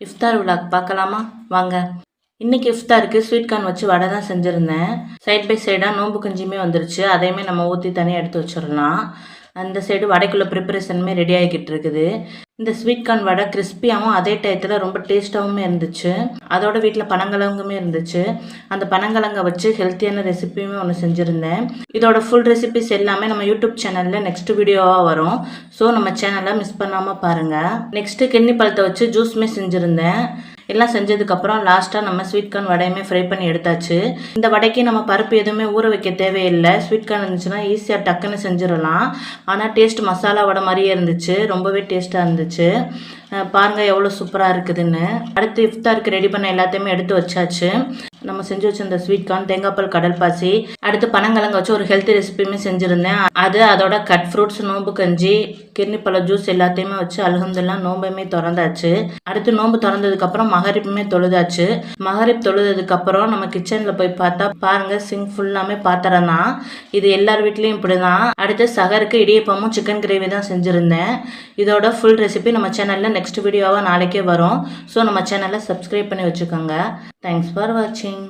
இஃப்தார் vlog பார்க்கலாமா வாங்க. இன்றைக்கி இஃப்தாருக்கு ஸ்வீட் கார்ன் வச்சு வடை தான் செஞ்சுருந்தேன். சைட் பை சைடாக நோம்பு கஞ்சியுமே வந்துருச்சு. அதையுமே நம்ம ஊற்றி தனியாக எடுத்து வச்சிடலாம். அந்த சைடு வடைக்குள்ளே ப்ரிப்பரேஷனுமே ரெடி ஆகிக்கிட்டு இருக்குது. இந்த ஸ்வீட் கார்ன் வடை கிறிஸ்பியாகவும் அதே டயத்தில் ரொம்ப டேஸ்ட்டாகவும் இருந்துச்சு. அதோட வீட்டில் பனங்கிழங்குமே இருந்துச்சு. அந்த பனங்கிழங்கை வச்சு ஹெல்த்தியான ரெசிபியுமே ஒன்று செஞ்சுருந்தேன். இதோட ஃபுல் ரெசிபிஸ் எல்லாமே நம்ம யூடியூப் சேனலில் நெக்ஸ்ட் வீடியோவாக வரும். ஸோ நம்ம சேனலை மிஸ் பண்ணாமல் பாருங்கள். நெக்ஸ்ட்டு கிண்ணி பழத்தை வச்சு ஜூஸுமே செஞ்சுருந்தேன். எல்லாம் செஞ்சதுக்கப்புறம் லாஸ்ட்டாக நம்ம ஸ்வீட் கார்ன் வடையுமே ஃப்ரை பண்ணி எடுத்தாச்சு. இந்த வடைக்கு நம்ம பருப்பு எதுவுமே ஊற வைக்க தேவையில்லை. ஸ்வீட் கார்ன் இருந்துச்சுன்னா ஈஸியாக டக்குன்னு செஞ்சிடலாம். ஆனால் டேஸ்ட் மசாலா வடை மாதிரியே இருந்துச்சு. ரொம்பவே டேஸ்ட்டாக இருந்துச்சு. பாருங்கள் எவ்வளோ சூப்பராக இருக்குதுன்னு. அடுத்து இஃப்தாருக்கு ரெடி பண்ண எல்லாத்தையுமே எடுத்து வச்சாச்சு. நம்ம செஞ்சு வச்சிருந்த ஸ்வீட் கார்ன், தேங்காய்பால், கடல் பாசி, அடுத்து பனங்கிழங்கு வச்சு ஒரு ஹெல்த்தி ரெசிபியுமே செஞ்சுருந்தேன். அதோட கட் ஃப்ரூட்ஸ், நோம்பு கஞ்சி, கிர்னிப்பழ ஜூஸ் எல்லாத்தையுமே வச்சு அல்ஹம்துலில்லாஹ் நோம்புமே திறந்தாச்சு. அடுத்து நோம்பு திறந்ததுக்கப்புறம் மகரிப்புமே தொழுதாச்சு. மகரிப் தொழுததுக்கப்புறம் நம்ம கிச்சனில் போய் பார்த்தா பாருங்கள் சிங்க் ஃபுல்லாமே பாத்திரம் தான். இது எல்லார் வீட்லேயும் இப்படி தான். அடுத்து சகருக்கு இடியப்பமும் சிக்கன் கிரேவி தான் செஞ்சுருந்தேன். இதோட ஃபுல் ரெசிபி நம்ம சேனலில் நெக்ஸ்ட் வீடியோவாக நாளைக்கே வரும். ஸோ நம்ம சேனலை சப்ஸ்கிரைப் பண்ணி வச்சுக்கோங்க. தேங்க்ஸ் ஃபார் வாட்சிங்.